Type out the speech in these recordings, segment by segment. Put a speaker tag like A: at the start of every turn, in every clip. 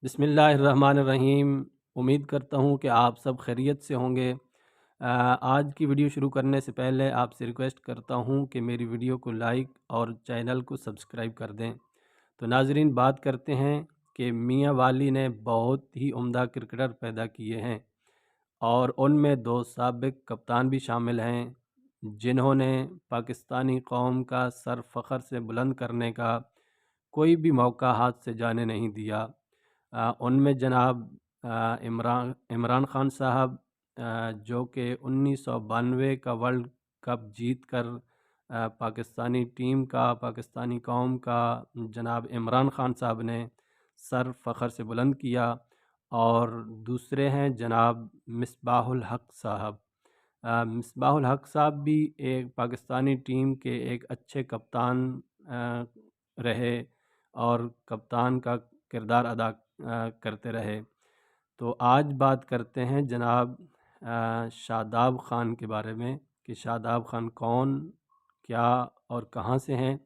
A: बिस्मिल्लाहिर्रहमानिर्रहीम। उम्मीद करता हूँ कि आप सब खैरियत से होंगे। आज की वीडियो शुरू करने से पहले आपसे रिक्वेस्ट करता हूँ कि मेरी वीडियो को लाइक और चैनल को सब्सक्राइब कर दें। तो नाजरीन, बात करते हैं कि मियाँ वाली ने बहुत ही उम्दा क्रिकेटर पैदा किए हैं और उनमें दो साबिक कप्तान भी शामिल हैं जिन्होंने पाकिस्तानी कौम का सर फ़ख्र से बुलंद करने का कोई भी मौका हाथ से जाने नहीं दिया। उनमें जनाब इमरान इमरान खान साहब, जो कि 1992 का वर्ल्ड कप जीत कर पाकिस्तानी टीम का, पाकिस्तानी कौम का जनाब इमरान खान साहब ने सर फ़ख्र से बुलंद किया। और दूसरे हैं जनाब मिसबाहुल हक़ साहब। मिसबाहुल हक़ साहब भी एक पाकिस्तानी टीम के एक अच्छे कप्तान रहे और कप्तान का किरदार अदा करते रहे। तो आज बात करते हैं जनाब शादाब ख़ान के बारे में कि शादाब ख़ान कौन, क्या और कहाँ से हैं।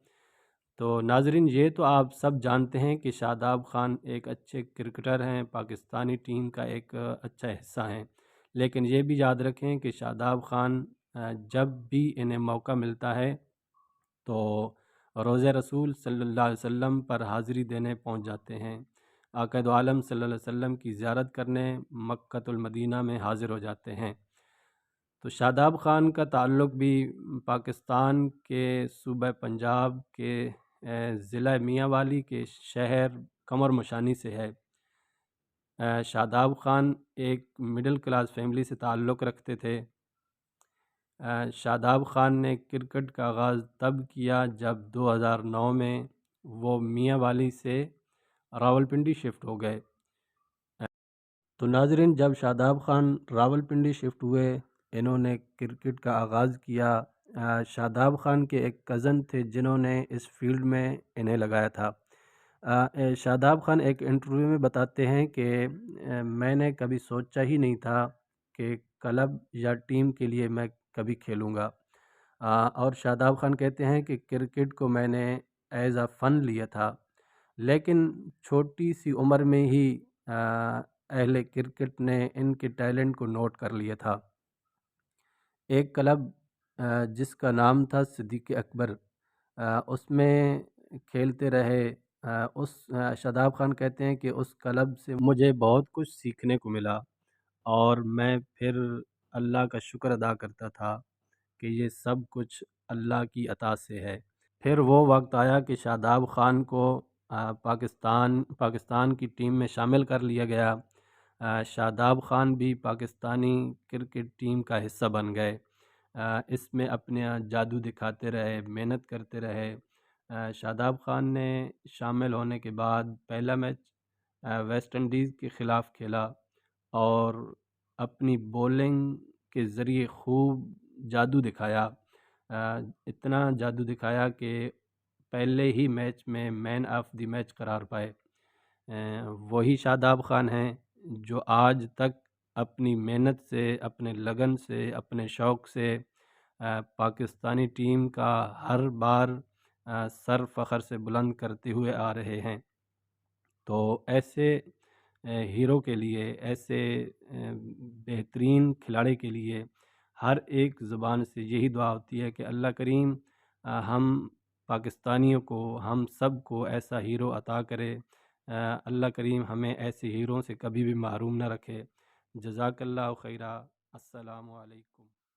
A: तो नाजरीन, ये तो आप सब जानते हैं कि शादाब ख़ान एक अच्छे क्रिकेटर हैं, पाकिस्तानी टीम का एक अच्छा हिस्सा हैं। लेकिन ये भी याद रखें कि शादाब ख़ान जब भी इन्हें मौका मिलता है तो रोज़े रसूल सल्लल्लाहु अलैहि वसल्लम पर हाज़िरी देने पहुंच जाते हैं। आक़ाए दो आलम सल्लल्लाहु अलैहि वसल्लम की ज़ियारत करने मक्कतुल मदीना में हाज़िर हो जाते हैं। तो शादाब ख़ान का ताल्लुक़ भी पाकिस्तान के सूबा पंजाब के ज़िला मियांवाली के शहर कमर मशानी से है। शादाब ख़ान एक मिडिल क्लास फैमिली से ताल्लुक़ रखते थे। शादाब ख़ान ने क्रिकेट का आगाज़ तब किया जब 2009 में वो मियांवाली से रावलपिंडी शिफ्ट हो गए। तो नाज़रीन, जब शादाब ख़ान रावलपिंडी शिफ्ट हुए, इन्होंने क्रिकेट का आगाज़ किया। शादाब ख़ान के एक कज़न थे जिन्होंने इस फील्ड में इन्हें लगाया था। शादाब ख़ान एक इंटरव्यू में बताते हैं कि मैंने कभी सोचा ही नहीं था कि क्लब या टीम के लिए मैं कभी खेलूँगा। और शादाब ख़ान कहते हैं कि क्रिकेट को मैंने एज़ अ फ़न लिया था, लेकिन छोटी सी उम्र में ही अहले क्रिकेट ने इनके टैलेंट को नोट कर लिया था। एक क्लब जिसका नाम था सिद्दीक़ अकबर, उसमें खेलते रहे। शादाब ख़ान कहते हैं कि उस क्लब से मुझे बहुत कुछ सीखने को मिला और मैं फिर अल्लाह का शुक्र अदा करता था कि ये सब कुछ अल्लाह की अता से है। फिर वो वक्त आया कि शादाब ख़ान को पाकिस्तान की टीम में शामिल कर लिया गया। शादाब ख़ान भी पाकिस्तानी क्रिकेट टीम का हिस्सा बन गए। इसमें अपने जादू दिखाते रहे, मेहनत करते रहे। शादाब ख़ान ने शामिल होने के बाद पहला मैच वेस्ट इंडीज़ के ख़िलाफ़ खेला और अपनी बॉलिंग के ज़रिए खूब जादू दिखाया। इतना जादू दिखाया कि पहले ही मैच में मैन ऑफ द मैच करार पाए। वही शादाब ख़ान हैं जो आज तक अपनी मेहनत से, अपने लगन से, अपने शौक़ से पाकिस्तानी टीम का हर बार सर फ़ख्र से बुलंद करते हुए आ रहे हैं। तो ऐसे हीरो के लिए, ऐसे बेहतरीन खिलाड़ी के लिए हर एक ज़ुबान से यही दुआ होती है कि अल्लाह करीम हम पाकिस्तानियों को, हम सब को ऐसा हीरो अता करे। अल्लाह करीम हमें ऐसे हीरों से कभी भी महरूम न रखे। जज़ाकल्लाहु खैरा। अस्सलामु अलैकुम।